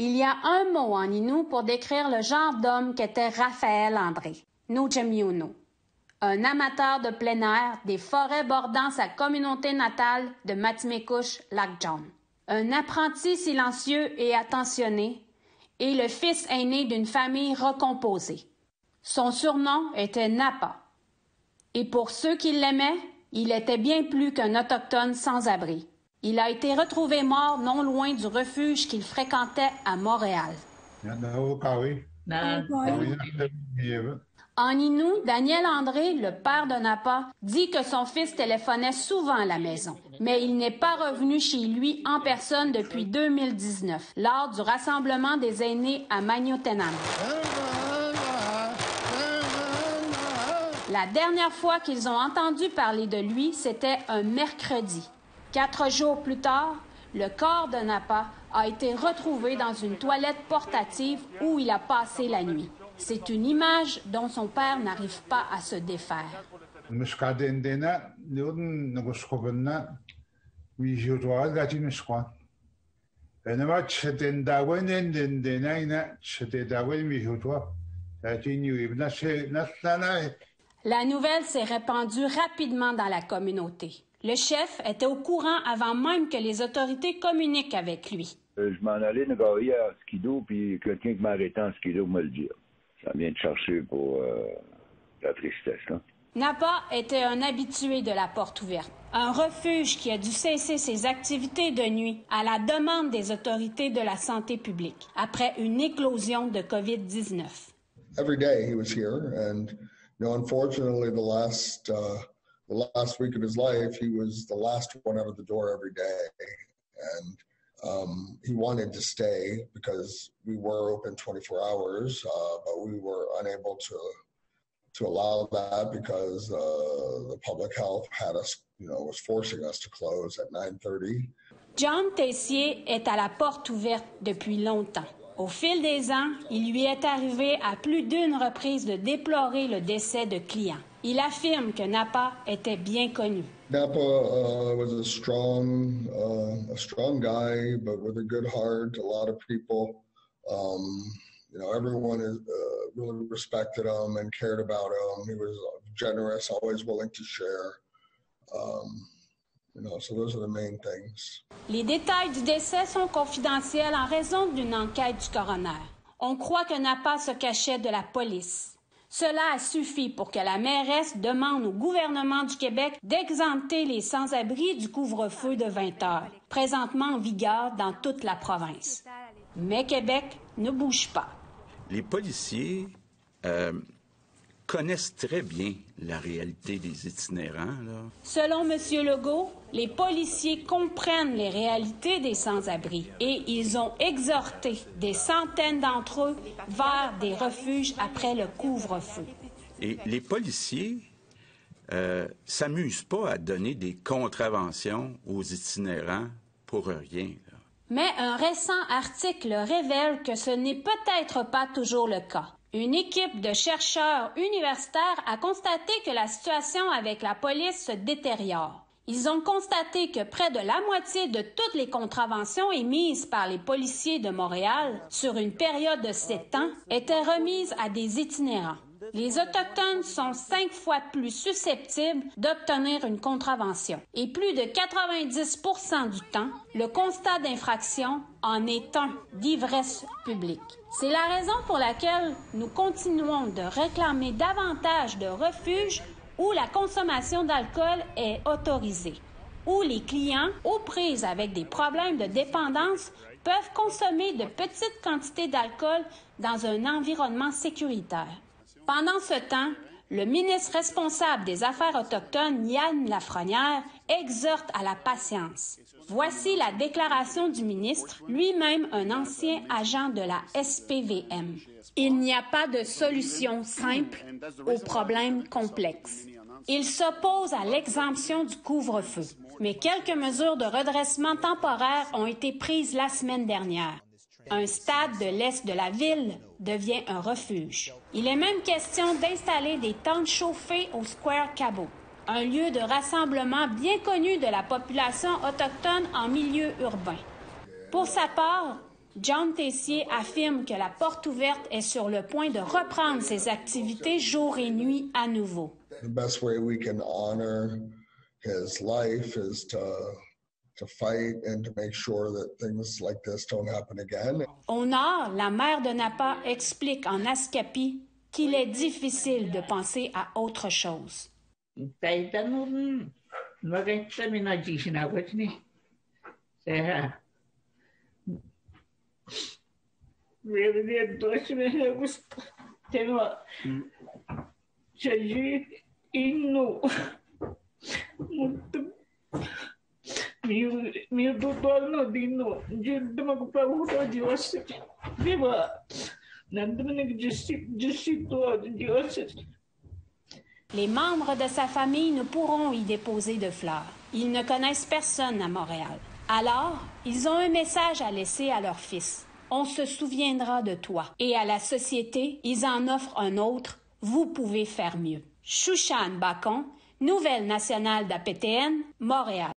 Il y a un mot en Innu pour décrire le genre d'homme qu'était Raphaël André, Nujamiunu, un amateur de plein air des forêts bordant sa communauté natale de Matimekush, Lac-John. Un apprenti silencieux et attentionné, et le fils aîné d'une famille recomposée. Son surnom était Napa. Et pour ceux qui l'aimaient, il était bien plus qu'un autochtone sans abri. Il a été retrouvé mort non loin du refuge qu'il fréquentait à Montréal. En Innu, Daniel André, le père de Napa, dit que son fils téléphonait souvent à la maison, mais il n'est pas revenu chez lui en personne depuis 2019, lors du rassemblement des aînés à Magnotenam. La dernière fois qu'ils ont entendu parler de lui, c'était un mercredi. 4 jours plus tard, le corps de Napa a été retrouvé dans une toilette portative où il a passé la nuit. C'est une image dont son père n'arrive pas à se défaire. La nouvelle s'est répandue rapidement dans la communauté. Le chef était au courant avant même que les autorités communiquent avec lui. Je m'en allais négocier à Skido, puis quelqu'un qui m'a arrêté en Skido me le dire. Ça vient de chercher pour la tristesse, là. Napa était un habitué de la porte ouverte, un refuge qui a dû cesser ses activités de nuit à la demande des autorités de la santé publique après une éclosion de COVID-19. Every day he was here, and unfortunately, the last week of his life, he was the last one out of the door every day, and he wanted to stay because we were open 24 hours, but we were unable to allow that because the public health had us, was forcing us to close at 9:30. John Tessier est à la porte ouverte depuis longtemps. Au fil des ans, il lui est arrivé à plus d'une reprise de déplorer le décès de clients. Il affirme que Napa était bien connu. Napa was a strong guy, but with a good heart. A lot of people, everyone really respected him and cared about him. He was generous, always willing to share. So those are the main things. Les détails du décès sont confidentiels en raison d'une enquête du coroner. On croit que Napa se cachait de la police. Cela a suffi pour que la mairesse demande au gouvernement du Québec d'exempter les sans-abri du couvre-feu de 20 heures, présentement en vigueur dans toute la province. Mais Québec ne bouge pas. Les policiers connaissent très bien la réalité des itinérants, là. Selon M. Legault, les policiers comprennent les réalités des sans-abri et ils ont exhorté des centaines d'entre eux vers des refuges après le couvre-feu. Et les policiers s'amusent pas à donner des contraventions aux itinérants pour rien, là. Mais un récent article révèle que ce n'est peut-être pas toujours le cas. Une équipe de chercheurs universitaires a constaté que la situation avec la police se détériore. Ils ont constaté que près de la moitié de toutes les contraventions émises par les policiers de Montréal sur une période de 7 ans étaient remises à des itinérants. Les Autochtones sont 5 fois plus susceptibles d'obtenir une contravention. Et plus de 90% du temps, le constat d'infraction en est un d'ivresse publique. C'est la raison pour laquelle nous continuons de réclamer davantage de refuges où la consommation d'alcool est autorisée, où les clients aux prises avec des problèmes de dépendance peuvent consommer de petites quantités d'alcool dans un environnement sécuritaire. Pendant ce temps, le ministre responsable des Affaires autochtones, Yann Lafrenière, exhorte à la patience. Voici la déclaration du ministre, lui-même un ancien agent de la SPVM. Il n'y a pas de solution simple aux problèmes complexes. Il s'oppose à l'exemption du couvre-feu, mais quelques mesures de redressement temporaire ont été prises la semaine dernière. Un stade de l'est de la ville devient un refuge. Il est même question d'installer des tentes chauffées au Square Cabot, un lieu de rassemblement bien connu de la population autochtone en milieu urbain. Pour sa part, John Tessier affirme que la porte ouverte est sur le point de reprendre ses activités jour et nuit à nouveau. The best way we can honor his life is to fight and to make sure that things like this don't happen again. Au nord, la maire de Napa explique en Ascapie qu'il est difficile de penser à autre chose. Les membres de sa famille ne pourront y déposer de fleurs. Ils ne connaissent personne à Montréal. Alors, ils ont un message à laisser à leur fils. On se souviendra de toi. Et à la société, ils en offrent un autre. Vous pouvez faire mieux. Chouchane Bacon, Nouvelle nationale d'APTN, Montréal.